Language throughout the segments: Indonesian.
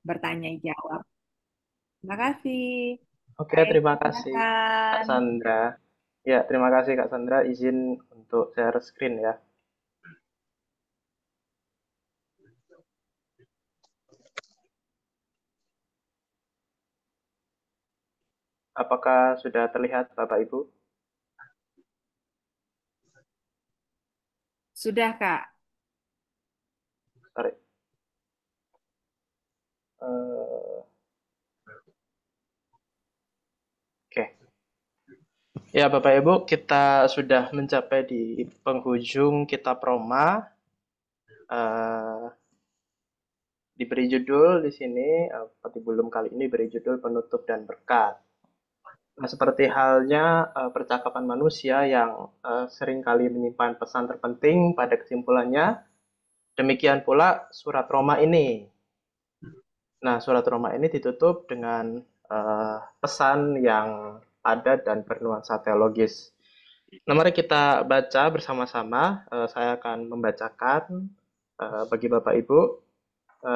bertanya jawab. Terima kasih. Oke, Baik, terima kasih Kak silakan. Sandra. Ya, terima kasih Kak Sandra. Izin untuk share screen ya. Apakah sudah terlihat Bapak Ibu? Sudah, Kak. Sorry. Eh, Oke. Ya, Bapak Ibu, kita sudah mencapai di penghujung kitab Roma. Eh, Diberi judul di sini, Patibulum kali ini beri judul Penutup dan Berkat. Nah, seperti halnya percakapan manusia yang seringkali menyimpan pesan terpenting pada kesimpulannya, demikian pula surat Roma ini. Nah, surat Roma ini ditutup dengan pesan yang padat dan bernuansa teologis. Nah, mari kita baca bersama-sama. Saya akan membacakan bagi Bapak Ibu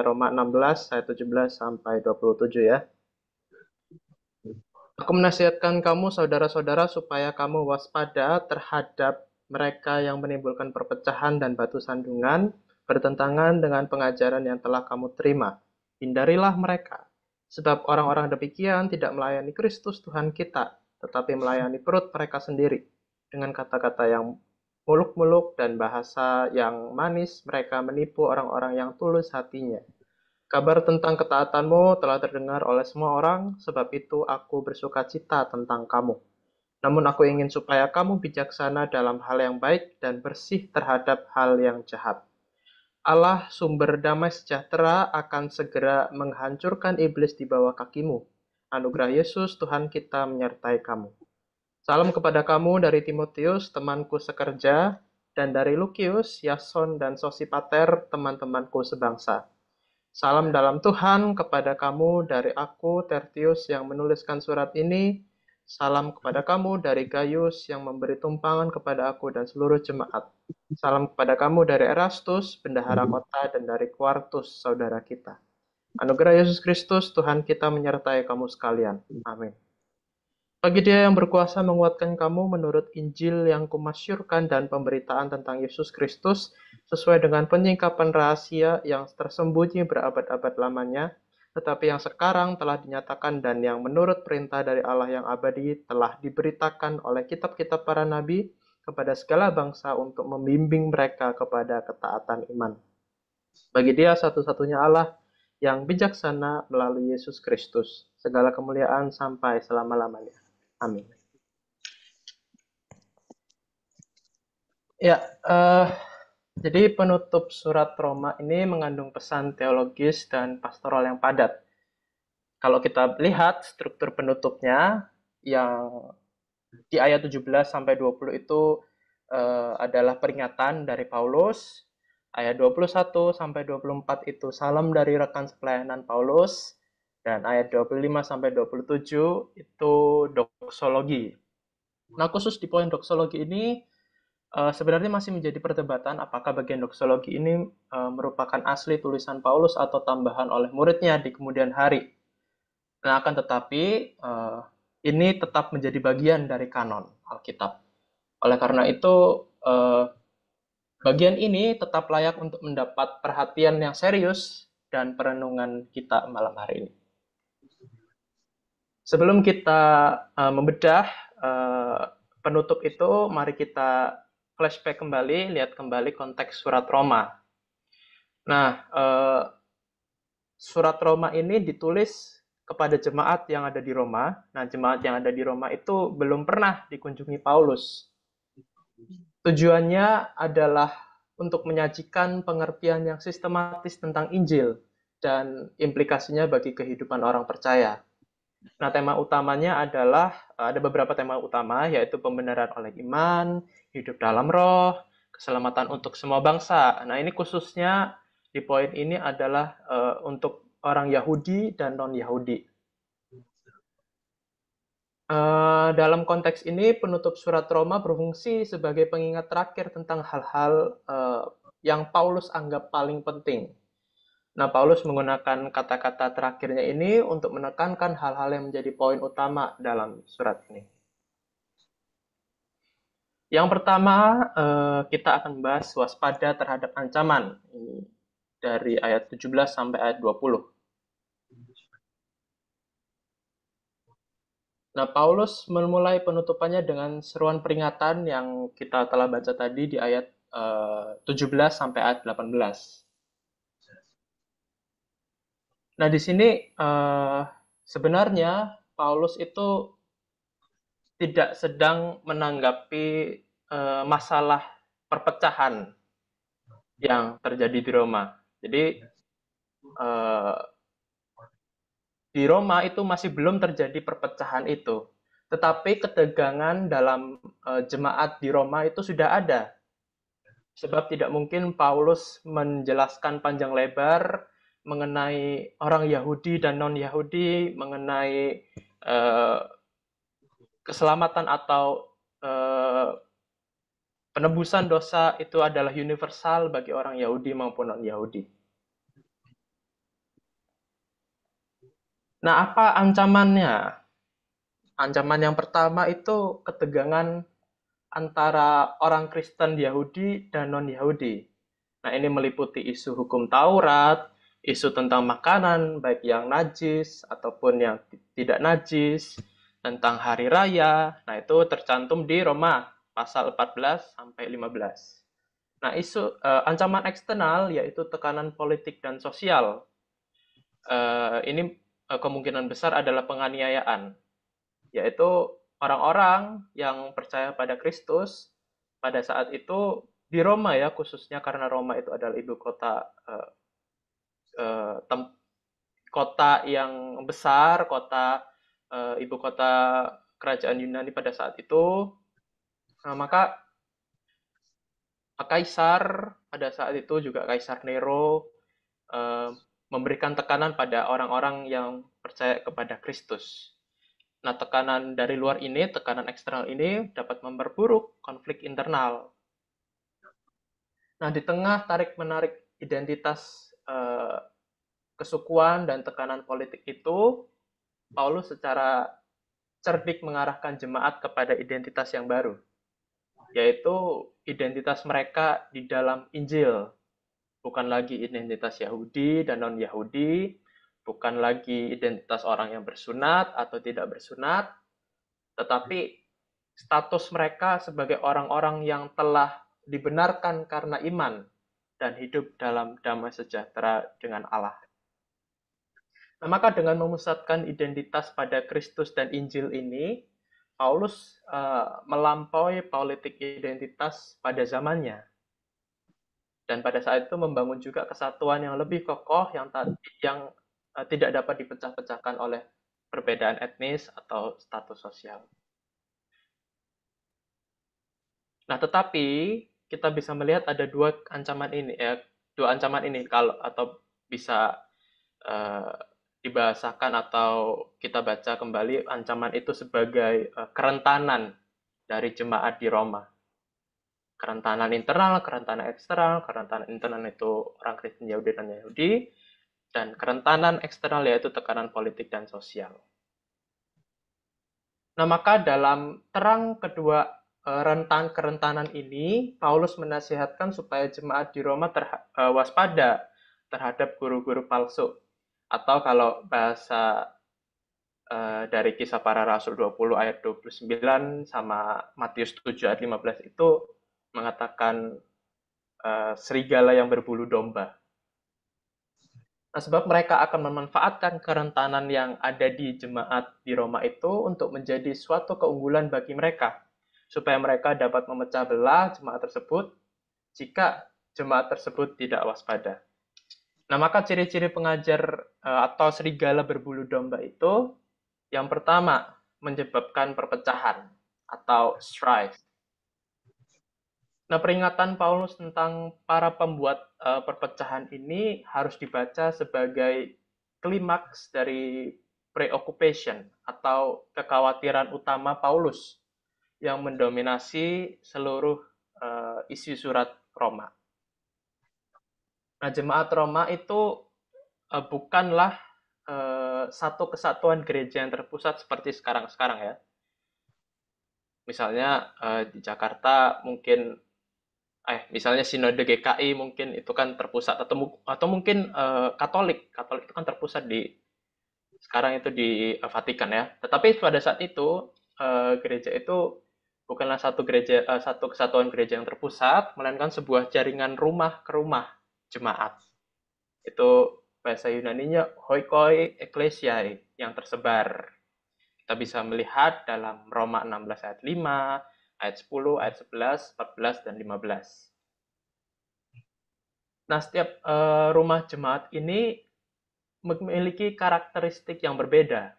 Roma 16 ayat 17 sampai 27 ya. Aku menasihatkan kamu saudara-saudara supaya kamu waspada terhadap mereka yang menimbulkan perpecahan dan batu sandungan bertentangan dengan pengajaran yang telah kamu terima. Hindarilah mereka, sebab orang-orang demikian tidak melayani Kristus Tuhan kita, tetapi melayani perut mereka sendiri. Dengan kata-kata yang muluk-muluk dan bahasa yang manis, mereka menipu orang-orang yang tulus hatinya. Kabar tentang ketaatanmu telah terdengar oleh semua orang, sebab itu aku bersuka cita tentang kamu. Namun aku ingin supaya kamu bijaksana dalam hal yang baik dan bersih terhadap hal yang jahat. Allah, sumber damai sejahtera, akan segera menghancurkan iblis di bawah kakimu. Anugerah Yesus, Tuhan kita menyertai kamu. Salam kepada kamu dari Timotius, temanku sekerja, dan dari Lukius, Yason, dan Sosipater, teman-temanku sebangsa. Salam dalam Tuhan kepada kamu dari aku, Tertius, yang menuliskan surat ini. Salam kepada kamu dari Gaius, yang memberi tumpangan kepada aku dan seluruh jemaat. Salam kepada kamu dari Erastus, bendahara kota, dan dari Quartus, saudara kita. Anugerah Yesus Kristus, Tuhan kita menyertai kamu sekalian. Amin. Bagi Dia yang berkuasa menguatkan kamu menurut Injil yang kumasyurkan dan pemberitaan tentang Yesus Kristus sesuai dengan penyingkapan rahasia yang tersembunyi berabad-abad lamanya, tetapi yang sekarang telah dinyatakan dan yang menurut perintah dari Allah yang abadi telah diberitakan oleh kitab-kitab para nabi kepada segala bangsa untuk membimbing mereka kepada ketaatan iman. Bagi Dia satu-satunya Allah yang bijaksana melalui Yesus Kristus, segala kemuliaan sampai selama-lamanya. Amin. Ya, jadi penutup surat Roma ini mengandung pesan teologis dan pastoral yang padat. Kalau kita lihat struktur penutupnya yang di ayat 17 sampai 20 itu adalah peringatan dari Paulus. Ayat 21 sampai 24 itu salam dari rekan sepelayanan Paulus. Dan ayat 25 sampai 27 itu doksologi. Nah, khusus di poin doksologi ini sebenarnya masih menjadi perdebatan apakah bagian doksologi ini merupakan asli tulisan Paulus atau tambahan oleh muridnya di kemudian hari. Nah, akan tetapi ini tetap menjadi bagian dari kanon Alkitab. Oleh karena itu, bagian ini tetap layak untuk mendapat perhatian yang serius dan perenungan kita malam hari ini. Sebelum kita membedah uh, penutup itu, mari kita flashback kembali, lihat kembali konteks surat Roma. Nah, surat Roma ini ditulis kepada jemaat yang ada di Roma. Nah, jemaat yang ada di Roma itu belum pernah dikunjungi Paulus. Tujuannya adalah untuk menyajikan pengertian yang sistematis tentang Injil dan implikasinya bagi kehidupan orang percaya. Nah, tema utamanya adalah ada beberapa tema utama, yaitu pembenaran oleh iman, hidup dalam roh, keselamatan untuk semua bangsa. Nah, ini khususnya di poin ini adalah untuk orang Yahudi dan non-Yahudi. Dalam konteks ini, penutup surat Roma berfungsi sebagai pengingat terakhir tentang hal-hal yang Paulus anggap paling penting. Nah, Paulus menggunakan kata-kata terakhirnya ini untuk menekankan hal-hal yang menjadi poin utama dalam surat ini. Yang pertama, kita akan bahas waspada terhadap ancaman. Ini dari ayat 17 sampai ayat 20. Nah, Paulus memulai penutupannya dengan seruan peringatan yang kita telah baca tadi di ayat 17 sampai ayat 18. Nah, di sini sebenarnya Paulus itu tidak sedang menanggapi masalah perpecahan yang terjadi di Roma. Jadi eh, di Roma itu masih belum terjadi perpecahan itu. Tetapi ketegangan dalam jemaat di Roma itu sudah ada. Sebab tidak mungkin Paulus menjelaskan panjang lebar mengenai orang Yahudi dan non-Yahudi, mengenai eh, keselamatan atau eh, penebusan dosa itu adalah universal bagi orang Yahudi maupun non-Yahudi. Nah, apa ancamannya? Ancaman yang pertama itu ketegangan antara orang Kristen Yahudi dan non-Yahudi. Nah, ini meliputi isu hukum Taurat, isu tentang makanan, baik yang najis ataupun yang tidak najis, tentang hari raya. Nah, itu tercantum di Roma pasal 14 sampai 15. Nah, isu ancaman eksternal yaitu tekanan politik dan sosial. Ini kemungkinan besar adalah penganiayaan, yaitu orang-orang yang percaya pada Kristus pada saat itu di Roma ya, khususnya karena Roma itu adalah ibu kota uh, kota yang besar, ibu kota kerajaan Yunani pada saat itu. Nah, maka kaisar pada saat itu juga Kaisar Nero uh, memberikan tekanan pada orang-orang yang percaya kepada Kristus. Nah, tekanan dari luar ini, tekanan eksternal ini dapat memperburuk konflik internal. Nah, di tengah tarik-menarik identitas kesukuan dan tekanan politik itu, Paulus secara cerdik mengarahkan jemaat kepada identitas yang baru, yaitu identitas mereka di dalam Injil. Bukan lagi identitas Yahudi dan non-Yahudi, bukan lagi identitas orang yang bersunat atau tidak bersunat, tetapi status mereka sebagai orang-orang yang telah dibenarkan karena iman dan hidup dalam damai sejahtera dengan Allah. Nah, maka dengan memusatkan identitas pada Kristus dan Injil ini, Paulus melampaui politik identitas pada zamannya. Dan pada saat itu membangun juga kesatuan yang lebih kokoh yang tidak dapat dipecah-pecahkan oleh perbedaan etnis atau status sosial. Nah, tetapi kita bisa melihat ada dua ancaman ini kalau atau bisa uh, dibahasakan atau kita baca kembali ancaman itu sebagai kerentanan dari jemaat di Roma. Kerentanan internal, kerentanan eksternal. Kerentanan internal itu orang Kristen Yahudi dan Yahudi, dan kerentanan eksternal yaitu tekanan politik dan sosial. Nah, maka dalam terang kedua rentan kerentanan ini, Paulus menasihatkan supaya jemaat di Roma waspada terhadap guru-guru palsu. Atau kalau bahasa dari Kisah Para Rasul 20 ayat 29 sama Matius 7 ayat 15 itu mengatakan serigala yang berbulu domba. Nah, sebab mereka akan memanfaatkan kerentanan yang ada di jemaat di Roma itu untuk menjadi suatu keunggulan bagi mereka, supaya mereka dapat memecah belah jemaat tersebut jika jemaat tersebut tidak waspada. Nah, maka ciri-ciri pengajar atau serigala berbulu domba itu, yang pertama, menyebabkan perpecahan atau strife. Nah, peringatan Paulus tentang para pembuat perpecahan ini harus dibaca sebagai klimaks dari preoccupation atau kekhawatiran utama Paulus yang mendominasi seluruh isi surat Roma. Nah, jemaat Roma itu bukanlah satu kesatuan gereja yang terpusat seperti sekarang-sekarang ya. Misalnya di Jakarta mungkin misalnya Sinode GKI mungkin itu kan terpusat, atau mungkin Katolik. Katolik itu kan terpusat di sekarang itu di Vatikan ya. Tetapi pada saat itu gereja itu bukanlah satu kesatuan gereja yang terpusat, melainkan sebuah jaringan rumah ke rumah jemaat. Itu bahasa Yunaninya Hoikoi Ecclesiae yang tersebar. Kita bisa melihat dalam Roma 16 ayat 5, ayat 10, ayat 11, 14, dan 15. Nah, setiap rumah jemaat ini memiliki karakteristik yang berbeda.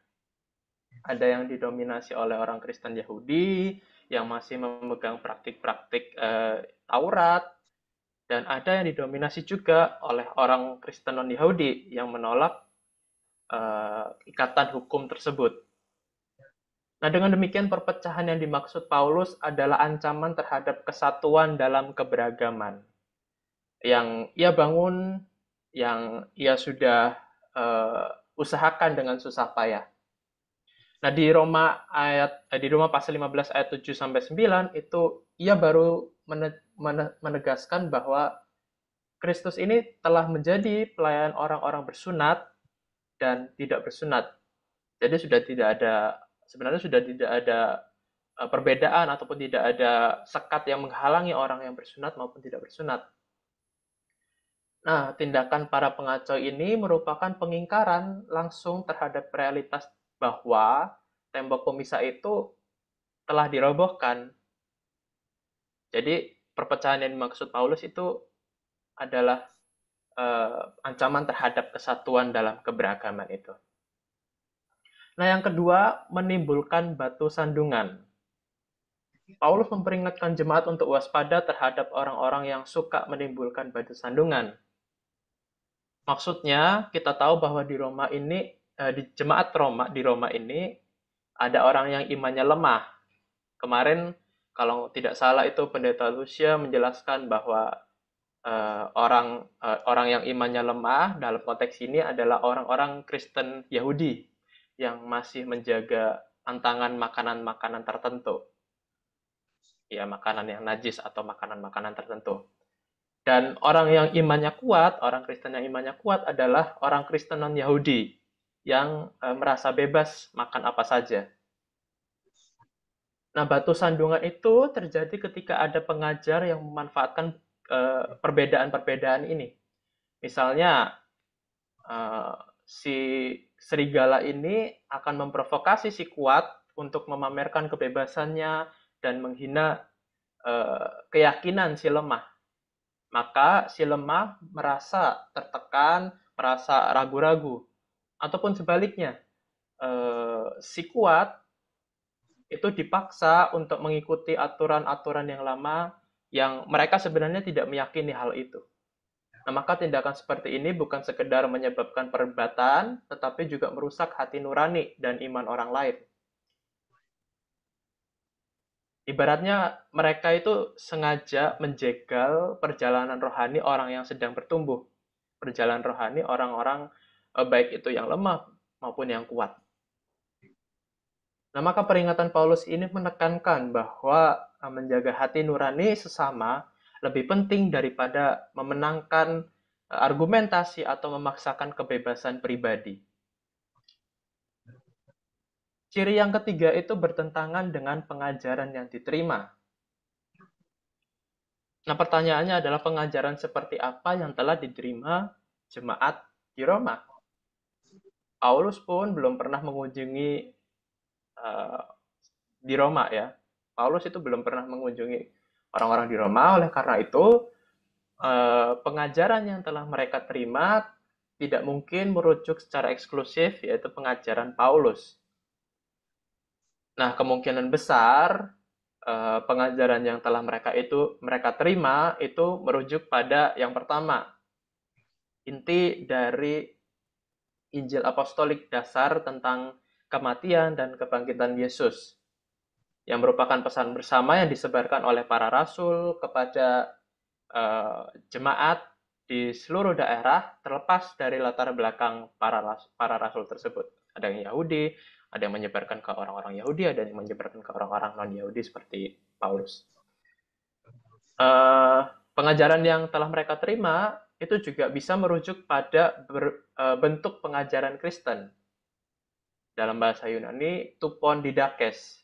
Ada yang didominasi oleh orang Kristen Yahudi yang masih memegang praktik-praktik Taurat, dan ada yang didominasi juga oleh orang Kristen non-Yahudi yang menolak ikatan hukum tersebut. Nah, dengan demikian perpecahan yang dimaksud Paulus adalah ancaman terhadap kesatuan dalam keberagaman yang ia bangun, yang ia sudah usahakan dengan susah payah. Nah, di Roma pasal 15 ayat 7 sampai 9 itu ia baru menegaskan bahwa Kristus ini telah menjadi pelayan orang-orang bersunat dan tidak bersunat. Jadi sebenarnya sudah tidak ada perbedaan ataupun tidak ada sekat yang menghalangi orang yang bersunat maupun tidak bersunat. Nah, tindakan para pengacau ini merupakan pengingkaran langsung terhadap realitas bahwa tembok pemisah itu telah dirobohkan. Jadi, perpecahan yang dimaksud Paulus itu adalah ancaman terhadap kesatuan dalam keberagaman itu. Nah, yang kedua, menimbulkan batu sandungan. Paulus memperingatkan jemaat untuk waspada terhadap orang-orang yang suka menimbulkan batu sandungan. Maksudnya, kita tahu bahwa di Roma ini, di jemaat Roma di Roma ini ada orang yang imannya lemah. Kemarin, kalau tidak salah itu Pendeta Lucia menjelaskan bahwa orang yang imannya lemah dalam konteks ini adalah orang-orang Kristen Yahudi yang masih menjaga pantangan makanan-makanan tertentu. Ya, makanan yang najis atau makanan-makanan tertentu. Dan orang yang imannya kuat, orang Kristen yang imannya kuat adalah orang Kristen non-Yahudi yang merasa bebas makan apa saja. Nah, batu sandungan itu terjadi ketika ada pengajar yang memanfaatkan perbedaan-perbedaan ini. Misalnya, si serigala ini akan memprovokasi si kuat untuk memamerkan kebebasannya dan menghina keyakinan si lemah. Maka si lemah merasa tertekan, merasa ragu-ragu. Ataupun sebaliknya, si kuat itu dipaksa untuk mengikuti aturan-aturan yang lama yang mereka sebenarnya tidak meyakini hal itu. Nah, maka tindakan seperti ini bukan sekedar menyebabkan perdebatan, tetapi juga merusak hati nurani dan iman orang lain. Ibaratnya mereka itu sengaja menjegal perjalanan rohani orang yang sedang bertumbuh. Perjalanan rohani orang-orang baik itu yang lemah maupun yang kuat. Nah, maka peringatan Paulus ini menekankan bahwa menjaga hati nurani sesama lebih penting daripada memenangkan argumentasi atau memaksakan kebebasan pribadi. Ciri yang ketiga itu bertentangan dengan pengajaran yang diterima. Nah, pertanyaannya adalah pengajaran seperti apa yang telah diterima jemaat di Roma? Paulus pun belum pernah mengunjungi uh, di Roma ya. Paulus itu belum pernah mengunjungi orang-orang di Roma, oleh karena itu pengajaran yang telah mereka terima tidak mungkin merujuk secara eksklusif, yaitu pengajaran Paulus. Nah, kemungkinan besar pengajaran yang telah mereka terima itu merujuk pada yang pertama, inti dari Injil Apostolik dasar tentang kematian dan kebangkitan Yesus, yang merupakan pesan bersama yang disebarkan oleh para rasul kepada jemaat di seluruh daerah terlepas dari latar belakang para rasul tersebut. Ada yang Yahudi, ada yang menyebarkan ke orang-orang Yahudi, ada yang menyebarkan ke orang-orang non-Yahudi seperti Paulus. Eh, Pengajaran yang telah mereka terima itu juga bisa merujuk pada bentuk pengajaran Kristen. Dalam bahasa Yunani, tupon didakes.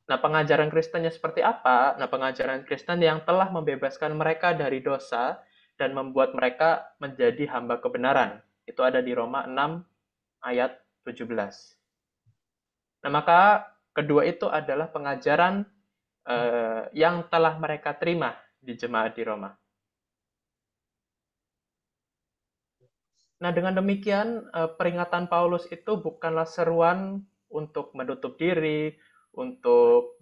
Nah, pengajaran Kristennya seperti apa? Nah, pengajaran Kristen yang telah membebaskan mereka dari dosa dan membuat mereka menjadi hamba kebenaran. Itu ada di Roma 6 ayat 17. Nah, maka kedua itu adalah pengajaran yang telah mereka terima di jemaat di Roma. Nah, dengan demikian peringatan Paulus itu bukanlah seruan untuk menutup diri, untuk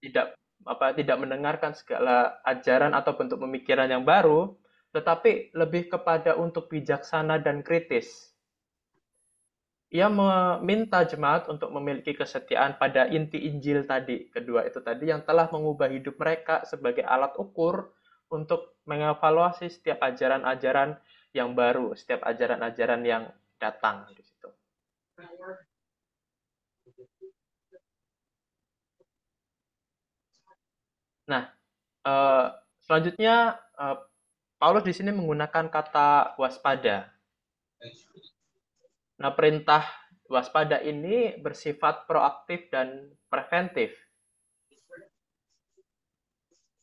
tidak mendengarkan segala ajaran atau bentuk pemikiran yang baru, tetapi lebih kepada untuk bijaksana dan kritis. Ia meminta jemaat untuk memiliki kesetiaan pada inti Injil tadi, kedua itu tadi yang telah mengubah hidup mereka sebagai alat ukur untuk mengevaluasi setiap ajaran-ajaran yang baru, setiap ajaran-ajaran yang datang di situ. Nah, selanjutnya Paulus di sini menggunakan kata waspada. Nah, perintah waspada ini bersifat proaktif dan preventif,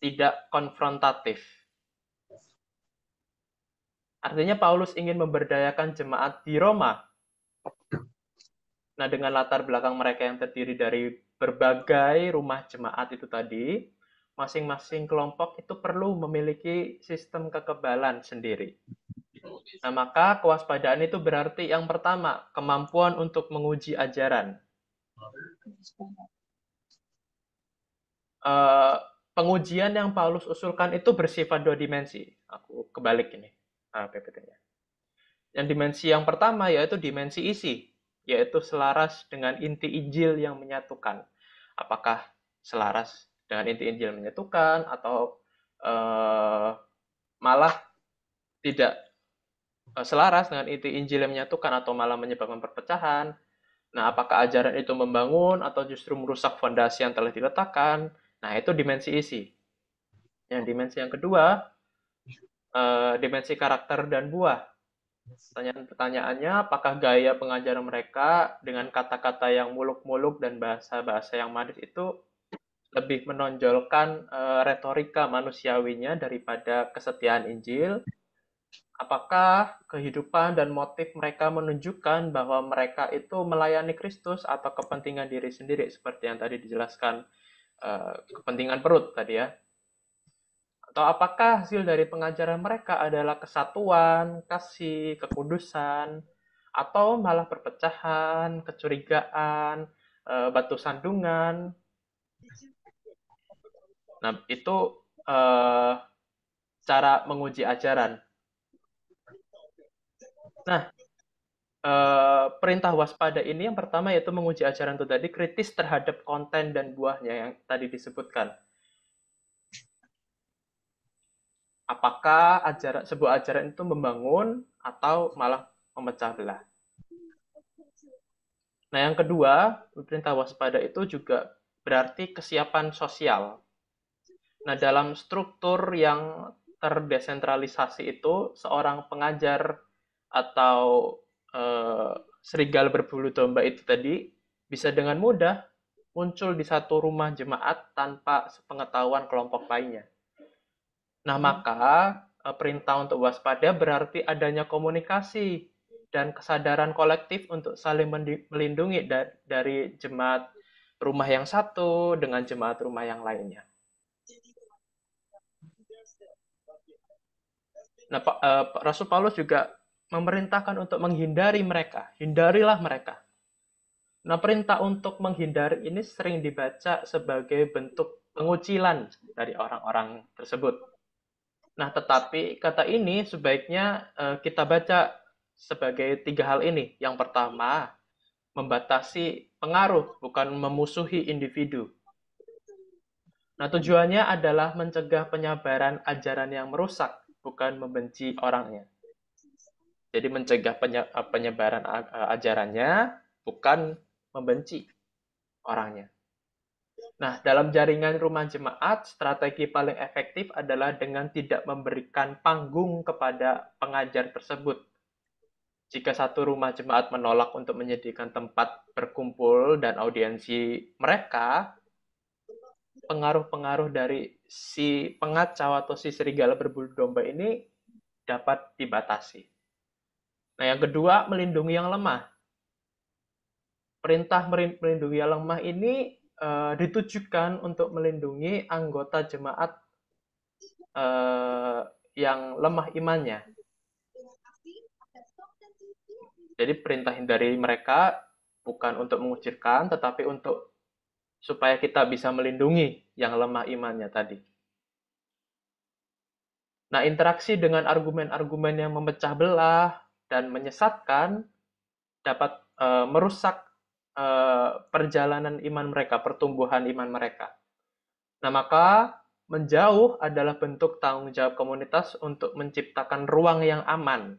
tidak konfrontatif. Artinya Paulus ingin memberdayakan jemaat di Roma. Nah, dengan latar belakang mereka yang terdiri dari berbagai rumah jemaat itu tadi, masing-masing kelompok itu perlu memiliki sistem kekebalan sendiri. Nah, maka kewaspadaan itu berarti yang pertama, kemampuan untuk menguji ajaran. Eh, Pengujian yang Paulus usulkan itu bersifat dua dimensi. Aku kebalik ini PPT-nya. Yang dimensi yang pertama yaitu dimensi isi, yaitu selaras dengan inti Injil yang menyatukan. Apakah selaras dengan inti Injil menyatukan atau malah tidak selaras dengan inti Injil yang menyatukan atau malah menyebabkan perpecahan. Nah, apakah ajaran itu membangun atau justru merusak fondasi yang telah diletakkan? Nah, itu dimensi isi. Yang dimensi yang kedua, dimensi karakter dan buah. Pertanyaannya, apakah gaya pengajaran mereka dengan kata-kata yang muluk-muluk dan bahasa-bahasa yang manis itu lebih menonjolkan retorika manusiawinya daripada kesetiaan Injil? Apakah kehidupan dan motif mereka menunjukkan bahwa mereka itu melayani Kristus atau kepentingan diri sendiri seperti yang tadi dijelaskan kepentingan perut tadi ya? Atau apakah hasil dari pengajaran mereka adalah kesatuan, kasih, kekudusan, atau malah perpecahan, kecurigaan, batu sandungan? Nah, itu cara menguji ajaran. Nah, perintah waspada ini yang pertama yaitu menguji ajaran itu tadi kritis terhadap konten dan buahnya yang tadi disebutkan. Apakah sebuah ajaran itu membangun atau malah memecah belah? Nah, yang kedua, perintah waspada itu juga berarti kesiapan sosial. Nah, dalam struktur yang terdesentralisasi itu, seorang pengajar atau serigala berbulu domba itu tadi bisa dengan mudah muncul di satu rumah jemaat tanpa sepengetahuan kelompok lainnya. Nah, maka perintah untuk waspada berarti adanya komunikasi dan kesadaran kolektif untuk saling melindungi dari jemaat rumah yang satu dengan jemaat rumah yang lainnya. Nah, Rasul Paulus juga memerintahkan untuk menghindari mereka, hindarilah mereka. Nah, perintah untuk menghindari ini sering dibaca sebagai bentuk pengucilan dari orang-orang tersebut. Nah, tetapi kata ini sebaiknya kita baca sebagai tiga hal ini. Yang pertama, membatasi pengaruh, bukan memusuhi individu. Nah, tujuannya adalah mencegah penyebaran ajaran yang merusak, bukan membenci orangnya. Jadi mencegah penyebaran ajarannya, bukan membenci orangnya. Nah, dalam jaringan rumah jemaat, strategi paling efektif adalah dengan tidak memberikan panggung kepada pengajar tersebut. Jika satu rumah jemaat menolak untuk menyediakan tempat berkumpul dan audiensi mereka, pengaruh-pengaruh dari si pengacau atau si serigala berbulu domba ini dapat dibatasi. Nah, yang kedua, melindungi yang lemah. Perintah melindungi yang lemah ini ditujukan untuk melindungi anggota jemaat uh, yang lemah imannya. Jadi perintah dari mereka bukan untuk mengucilkan, tetapi untuk supaya kita bisa melindungi yang lemah imannya tadi. Nah, interaksi dengan argumen-argumen yang memecah belah dan menyesatkan dapat merusak perjalanan iman mereka, pertumbuhan iman mereka. Nah, maka menjauh adalah bentuk tanggung jawab komunitas untuk menciptakan ruang yang aman.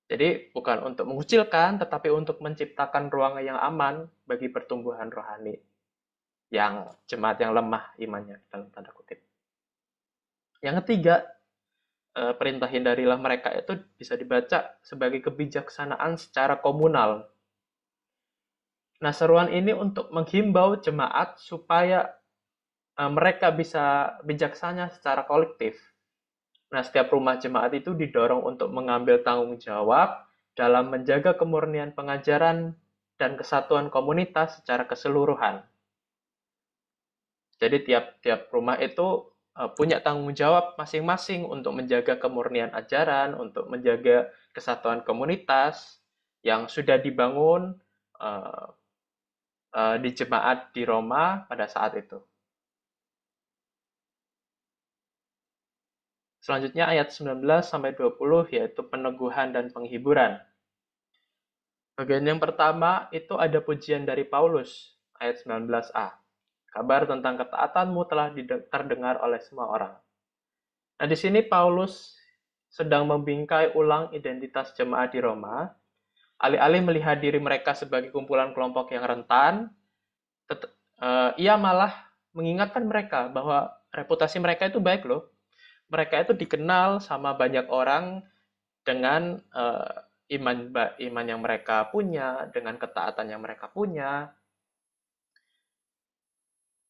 Jadi bukan untuk mengucilkan, tetapi untuk menciptakan ruang yang aman bagi pertumbuhan rohani yang jemaat yang lemah imannya dalam tanda kutip. Yang ketiga, perintah hindarilah mereka itu bisa dibaca sebagai kebijaksanaan secara komunal. Nah, seruan ini untuk menghimbau jemaat supaya mereka bisa bijaksana secara kolektif. Nah, setiap rumah jemaat itu didorong untuk mengambil tanggung jawab dalam menjaga kemurnian pengajaran dan kesatuan komunitas secara keseluruhan. Jadi tiap-tiap rumah itu punya tanggung jawab masing-masing untuk menjaga kemurnian ajaran, untuk menjaga kesatuan komunitas yang sudah dibangun uh, di jemaat di Roma pada saat itu. Selanjutnya ayat 19 sampai 20 yaitu peneguhan dan penghiburan. Bagian yang pertama itu ada pujian dari Paulus ayat 19a. Kabar tentang ketaatanmu telah terdengar oleh semua orang. Nah, di sini Paulus sedang membingkai ulang identitas jemaat di Roma. Alih-alih melihat diri mereka sebagai kumpulan kelompok yang rentan, ia malah mengingatkan mereka bahwa reputasi mereka itu baik loh. Mereka itu dikenal sama banyak orang dengan iman yang mereka punya, dengan ketaatan yang mereka punya.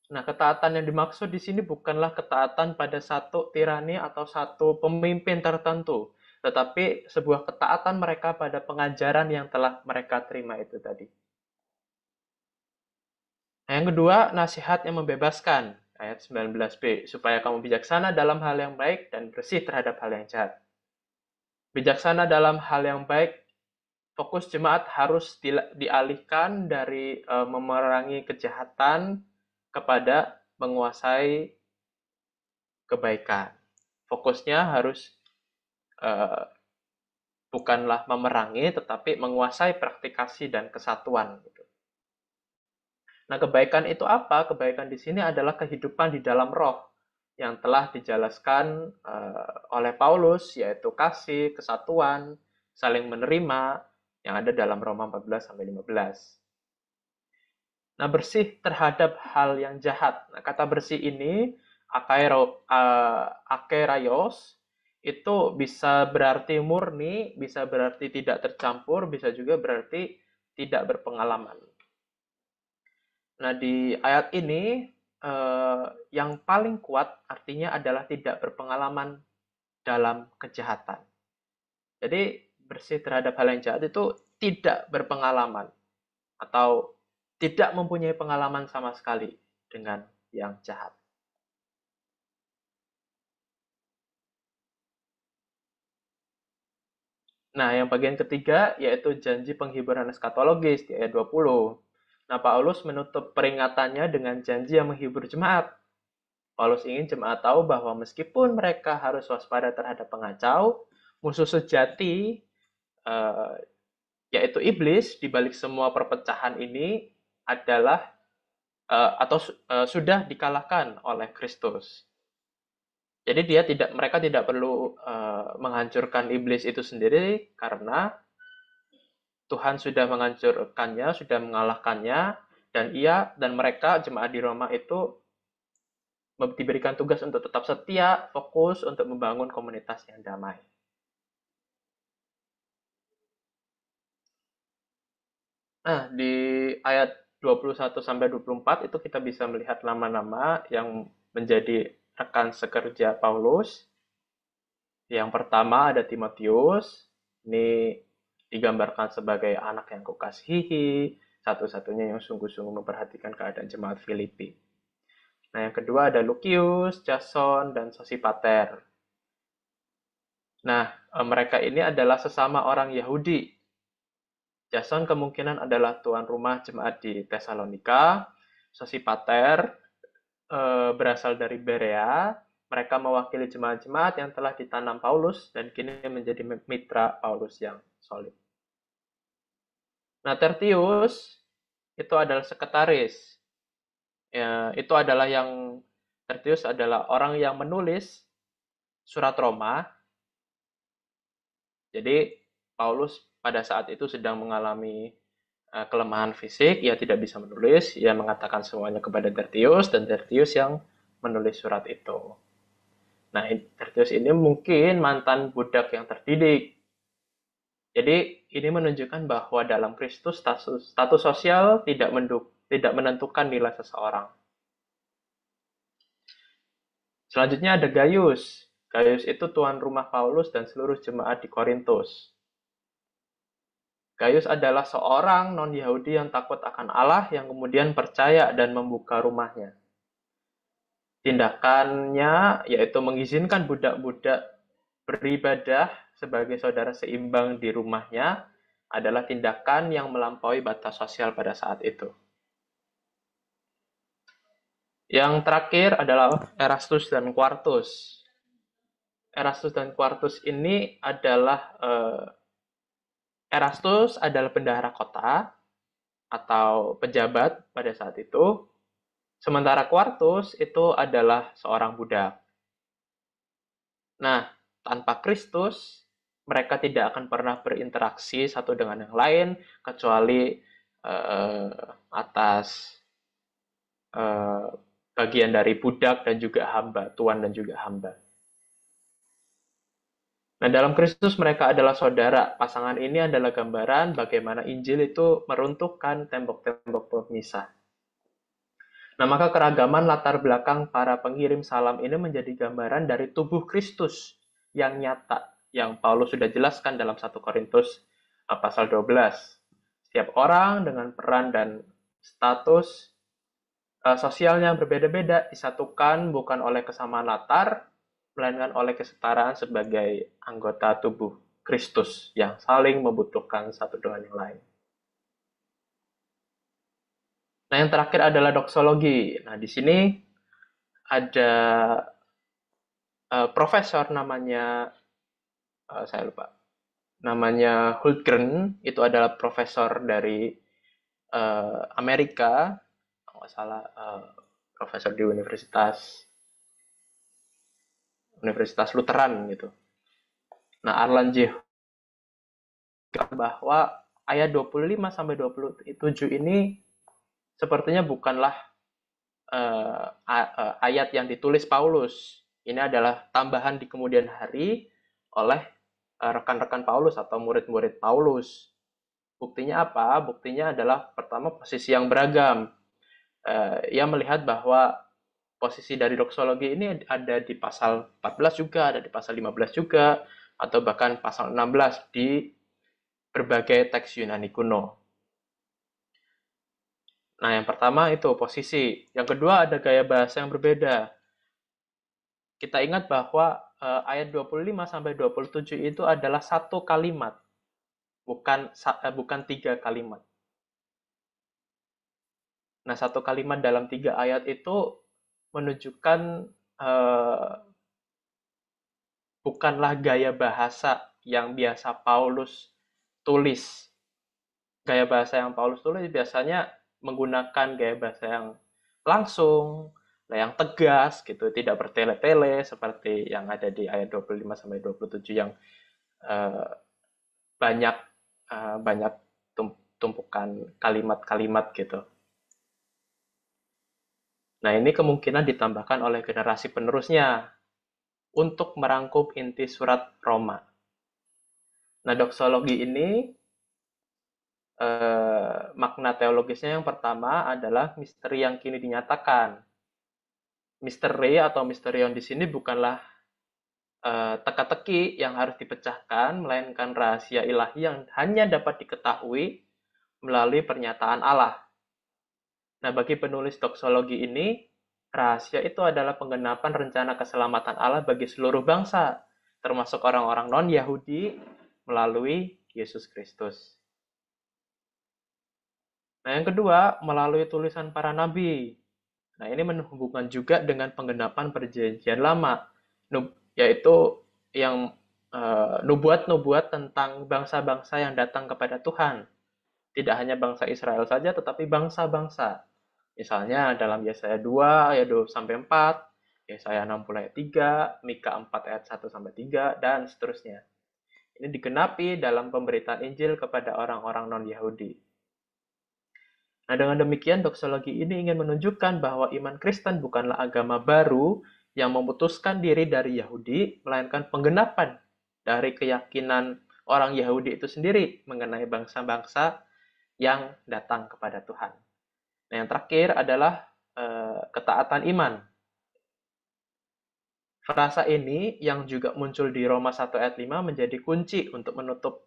Nah, ketaatan yang dimaksud di sini bukanlah ketaatan pada satu tirani atau satu pemimpin tertentu, tetapi sebuah ketaatan mereka pada pengajaran yang telah mereka terima itu tadi. Nah, yang kedua, nasihat yang membebaskan, ayat 19b, supaya kamu bijaksana dalam hal yang baik dan bersih terhadap hal yang jahat. Bijaksana dalam hal yang baik, fokus jemaat harus dialihkan dari memerangi kejahatan kepada menguasai kebaikan. Fokusnya harus uh, bukanlah memerangi, tetapi menguasai praktikasi dan kesatuan. Gitu. Nah, kebaikan itu apa? Kebaikan di sini adalah kehidupan di dalam roh yang telah dijelaskan oleh Paulus, yaitu kasih, kesatuan, saling menerima, yang ada dalam Roma 14-15. Nah, bersih terhadap hal yang jahat. Nah, kata bersih ini, akeraios, itu bisa berarti murni, bisa berarti tidak tercampur, bisa juga berarti tidak berpengalaman. Nah, di ayat ini, yang paling kuat artinya adalah tidak berpengalaman dalam kejahatan. Jadi, bersih terhadap hal yang jahat itu tidak berpengalaman atau tidak mempunyai pengalaman sama sekali dengan yang jahat. Nah, yang bagian ketiga yaitu janji penghiburan eskatologis di ayat 20. Nah, Paulus menutup peringatannya dengan janji yang menghibur jemaat. Paulus ingin jemaat tahu bahwa meskipun mereka harus waspada terhadap pengacau, musuh sejati eh, yaitu iblis di balik semua perpecahan ini adalah atau sudah dikalahkan oleh Kristus. Jadi mereka tidak perlu menghancurkan iblis itu sendiri karena Tuhan sudah menghancurkannya, sudah mengalahkannya, dan ia dan mereka jemaat di Roma itu diberikan tugas untuk tetap setia, fokus untuk membangun komunitas yang damai. Nah, di ayat 21 sampai 24 itu kita bisa melihat nama-nama yang menjadi rekan sekerja Paulus. Yang pertama ada Timotius. Ini digambarkan sebagai anak yang kukasihi, satu-satunya yang sungguh-sungguh memperhatikan keadaan jemaat Filipi. Nah, yang kedua ada Lukius, Jason, dan Sosipater. Nah, mereka ini adalah sesama orang Yahudi. Jason kemungkinan adalah tuan rumah jemaat di Tesalonika. Sosipater berasal dari Berea. Mereka mewakili jemaat-jemaat yang telah ditanam Paulus dan kini menjadi mitra Paulus yang solid. Nah, Tertius itu adalah sekretaris. Ya, itu adalah Tertius adalah orang yang menulis surat Roma. Jadi Paulus pada saat itu sedang mengalami kelemahan fisik, ia tidak bisa menulis, ia mengatakan semuanya kepada Tertius dan Tertius yang menulis surat itu. Nah, Tertius ini mungkin mantan budak yang terdidik. Jadi ini menunjukkan bahwa dalam Kristus status sosial tidak menentukan nilai seseorang. Selanjutnya ada Gaius. Gaius itu tuan rumah Paulus dan seluruh jemaat di Korintus. Gaius adalah seorang non-Yahudi yang takut akan Allah yang kemudian percaya dan membuka rumahnya. Tindakannya yaitu mengizinkan budak-budak beribadah sebagai saudara seimbang di rumahnya adalah tindakan yang melampaui batas sosial pada saat itu. Yang terakhir adalah Erastus dan Quartus. Erastus dan Quartus ini adalah Erastus adalah bendahara kota atau pejabat pada saat itu, sementara Quartus itu adalah seorang budak. Nah, tanpa Kristus, mereka tidak akan pernah berinteraksi satu dengan yang lain kecuali atas bagian dari budak dan juga hamba, tuan dan juga hamba. Nah, dalam Kristus mereka adalah saudara. Pasangan ini adalah gambaran bagaimana Injil itu meruntuhkan tembok-tembok pemisah. Nah, maka keragaman latar belakang para pengirim salam ini menjadi gambaran dari tubuh Kristus yang nyata, yang Paulus sudah jelaskan dalam 1 Korintus pasal 12. Setiap orang dengan peran dan status sosialnya berbeda-beda disatukan bukan oleh kesamaan latar, melainkan oleh kesetaraan sebagai anggota tubuh Kristus yang saling membutuhkan satu dengan yang lain. Nah, yang terakhir adalah doksologi. Nah, di sini ada profesor namanya, saya lupa, namanya Hultgren, itu adalah profesor dari Amerika, kalau nggak salah profesor di Universitas Lutheran gitu. Nah, Arlan J. bahwa ayat 25 sampai 27 ini sepertinya bukanlah ayat yang ditulis Paulus. Ini adalah tambahan di kemudian hari oleh rekan-rekan Paulus atau murid-murid Paulus. Buktinya apa? Buktinya adalah pertama posisi yang beragam. Ia melihat bahwa posisi dari doksologi ini ada di pasal 14 juga, ada di pasal 15 juga, atau bahkan pasal 16 di berbagai teks Yunani kuno. Nah, yang pertama itu posisi. Yang kedua ada gaya bahasa yang berbeda. Kita ingat bahwa ayat 25 sampai 27 itu adalah satu kalimat, bukan tiga kalimat. Nah, satu kalimat dalam tiga ayat itu menunjukkan bukanlah gaya bahasa yang biasa Paulus tulis. Gaya bahasa yang Paulus tulis biasanya menggunakan gaya bahasa yang langsung, yang tegas gitu, tidak bertele-tele seperti yang ada di ayat 25 sampai 27 yang eh, banyak banyak tumpukan kalimat-kalimat gitu. Nah, ini kemungkinan ditambahkan oleh generasi penerusnya untuk merangkum inti surat Roma. Nah, doksologi ini makna teologisnya yang pertama adalah misteri yang kini dinyatakan. Misteri atau misterion di sini bukanlah teka-teki yang harus dipecahkan, melainkan rahasia ilahi yang hanya dapat diketahui melalui pernyataan Allah. Nah, bagi penulis doksologi ini, rahasia itu adalah penggenapan rencana keselamatan Allah bagi seluruh bangsa, termasuk orang-orang non-Yahudi melalui Yesus Kristus. Nah, yang kedua, melalui tulisan para nabi. Nah, ini menghubungkan juga dengan penggenapan perjanjian lama, yaitu yang nubuat-nubuat tentang bangsa-bangsa yang datang kepada Tuhan. Tidak hanya bangsa Israel saja, tetapi bangsa-bangsa. Misalnya dalam Yesaya 2 ayat 2 sampai 4, Yesaya 60 ayat 3, Mika 4 ayat 1 sampai 3, dan seterusnya. Ini digenapi dalam pemberitaan Injil kepada orang-orang non-Yahudi. Nah, dengan demikian doksologi ini ingin menunjukkan bahwa iman Kristen bukanlah agama baru yang memutuskan diri dari Yahudi, melainkan penggenapan dari keyakinan orang Yahudi itu sendiri mengenai bangsa-bangsa yang datang kepada Tuhan. Nah, yang terakhir adalah ketaatan iman. Frasa ini yang juga muncul di Roma 1 ayat 5 menjadi kunci untuk menutup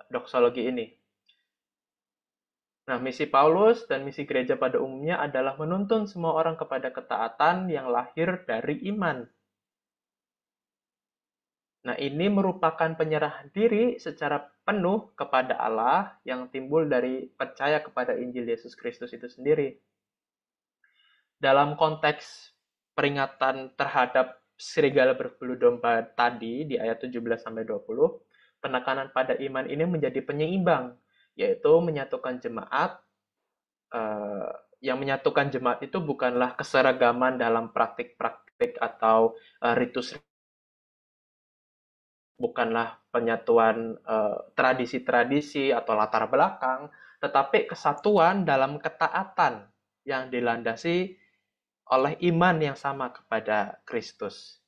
doksologi ini. Nah, misi Paulus dan misi gereja pada umumnya adalah menuntun semua orang kepada ketaatan yang lahir dari iman. Nah, ini merupakan penyerahan diri secara penuh kepada Allah yang timbul dari percaya kepada Injil Yesus Kristus itu sendiri. Dalam konteks peringatan terhadap serigala berbulu domba tadi di ayat 17 sampai 20, penekanan pada iman ini menjadi penyeimbang, yaitu menyatukan jemaat. Yang menyatukan jemaat itu bukanlah keseragaman dalam praktik-praktik atau ritus, bukanlah penyatuan tradisi-tradisi atau latar belakang, tetapi kesatuan dalam ketaatan yang dilandasi oleh iman yang sama kepada Kristus.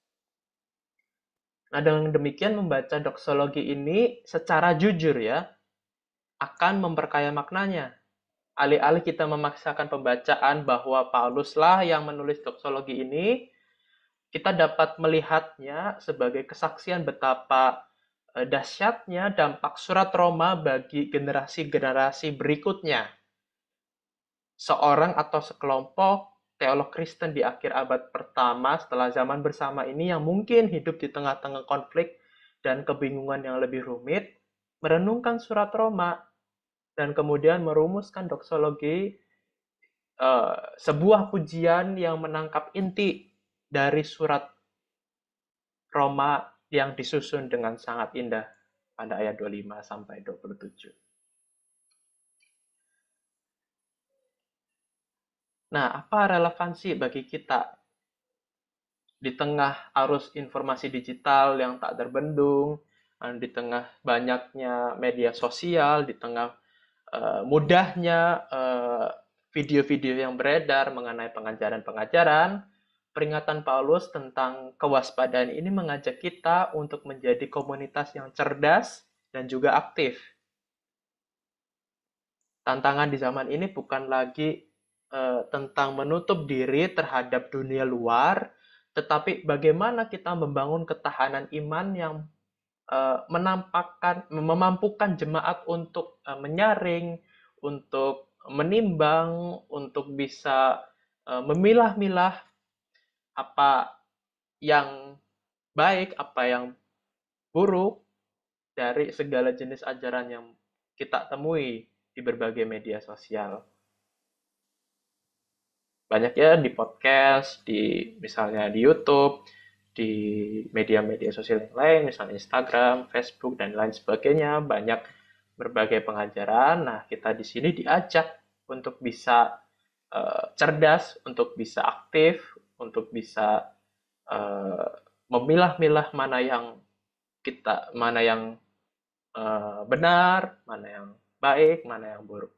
Nah, dengan demikian membaca doksologi ini secara jujur ya, akan memperkaya maknanya. Alih-alih kita memaksakan pembacaan bahwa Pauluslah yang menulis doksologi ini, kita dapat melihatnya sebagai kesaksian betapa dahsyatnya dampak surat Roma bagi generasi-generasi berikutnya. Seorang atau sekelompok teolog Kristen di akhir abad pertama setelah zaman bersama ini yang mungkin hidup di tengah-tengah konflik dan kebingungan yang lebih rumit, merenungkan surat Roma dan kemudian merumuskan doksologi, sebuah pujian yang menangkap inti dari surat Roma yang disusun dengan sangat indah pada ayat 25 sampai 27. Nah, apa relevansi bagi kita di tengah arus informasi digital yang tak terbendung, di tengah banyaknya media sosial, di tengah mudahnya video-video yang beredar mengenai pengajaran-pengajaran, peringatan Paulus tentang kewaspadaan ini mengajak kita untuk menjadi komunitas yang cerdas dan juga aktif. Tantangan di zaman ini bukan lagi tentang menutup diri terhadap dunia luar, tetapi bagaimana kita membangun ketahanan iman yang memampukan jemaat untuk menyaring, untuk menimbang, untuk bisa memilah-milah apa yang baik, apa yang buruk dari segala jenis ajaran yang kita temui di berbagai media sosial. Banyak ya di podcast, di misalnya di YouTube, di media-media sosial yang lain, misalnya Instagram, Facebook, dan lain sebagainya, banyak berbagai pengajaran. Nah, kita di sini diajak untuk bisa cerdas, untuk bisa aktif, untuk bisa eh, memilah-milah mana yang benar, mana yang baik, mana yang buruk.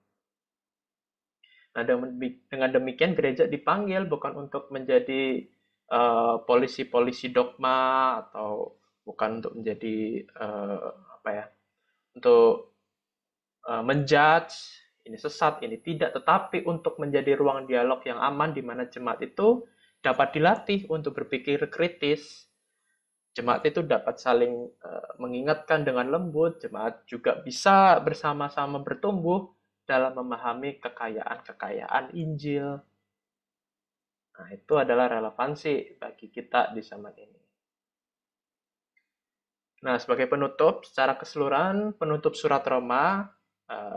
Nah, dengan demikian gereja dipanggil bukan untuk menjadi polisi-polisi dogma, atau bukan untuk menjadi apa ya, untuk menjudge ini sesat, ini tidak, tetapi untuk menjadi ruang dialog yang aman di mana jemaat itu dapat dilatih untuk berpikir kritis. Jemaat itu dapat saling mengingatkan dengan lembut, jemaat juga bisa bersama-sama bertumbuh dalam memahami kekayaan-kekayaan Injil. Nah, itu adalah relevansi bagi kita di zaman ini. Nah, sebagai penutup, secara keseluruhan, penutup surat Roma,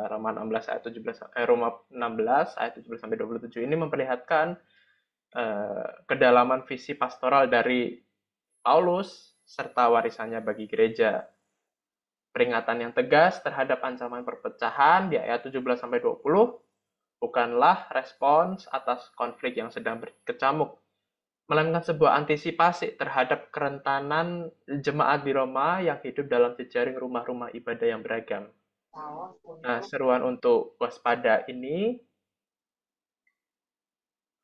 Roma 16 ayat 17, Roma 16 ayat 17 sampai 27 ini memperlihatkan kedalaman visi pastoral dari Paulus serta warisannya bagi gereja. Peringatan yang tegas terhadap ancaman perpecahan di ayat 17 sampai 20 bukanlah respons atas konflik yang sedang berkecamuk, melainkan sebuah antisipasi terhadap kerentanan jemaat di Roma yang hidup dalam jejaring rumah-rumah ibadah yang beragam. Nah, seruan untuk waspada ini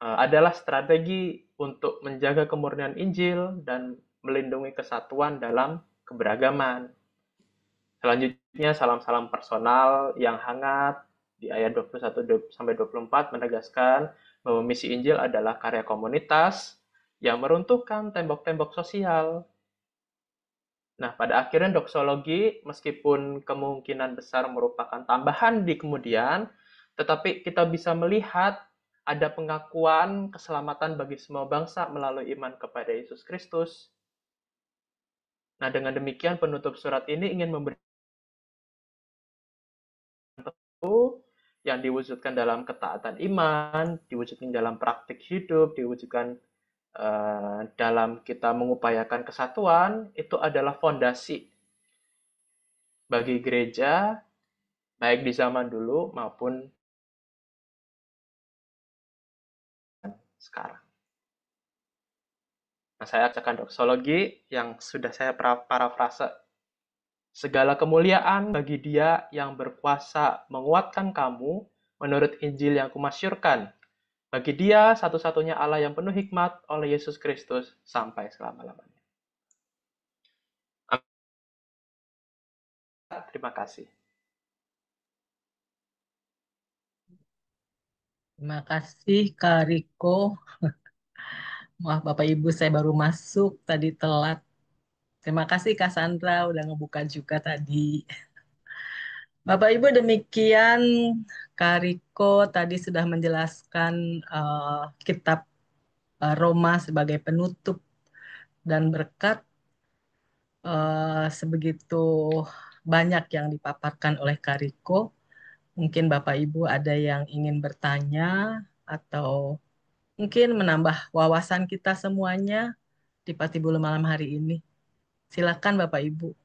adalah strategi untuk menjaga kemurnian Injil dan melindungi kesatuan dalam keberagaman. Selanjutnya, salam-salam personal yang hangat di ayat 21 sampai 24 menegaskan bahwa misi Injil adalah karya komunitas yang meruntuhkan tembok-tembok sosial. Nah, pada akhirnya doksologi, meskipun kemungkinan besar merupakan tambahan di kemudian, tetapi kita bisa melihat ada pengakuan keselamatan bagi semua bangsa melalui iman kepada Yesus Kristus. Nah, dengan demikian penutup surat ini ingin memberi yang diwujudkan dalam ketaatan iman, diwujudkan dalam praktik hidup, diwujudkan dalam kita mengupayakan kesatuan, itu adalah fondasi bagi gereja, baik di zaman dulu maupun sekarang. Nah, saya akan doksologi yang sudah saya parafrase. Segala kemuliaan bagi Dia yang berkuasa menguatkan kamu menurut Injil yang kumasyurkan. Bagi Dia satu-satunya Allah yang penuh hikmat oleh Yesus Kristus sampai selama-lamanya. Terima kasih. Terima kasih Kak Riko. Wah, Bapak Ibu saya baru masuk tadi telat. Terima kasih Kak Sandra udah ngebuka juga tadi. Bapak Ibu demikian Kak Riko tadi sudah menjelaskan kitab Roma sebagai penutup dan berkat sebegitu banyak yang dipaparkan oleh Kak Riko. Mungkin Bapak Ibu ada yang ingin bertanya atau mungkin menambah wawasan kita semuanya di Patibulu malam hari ini. Silakan Bapak Ibu.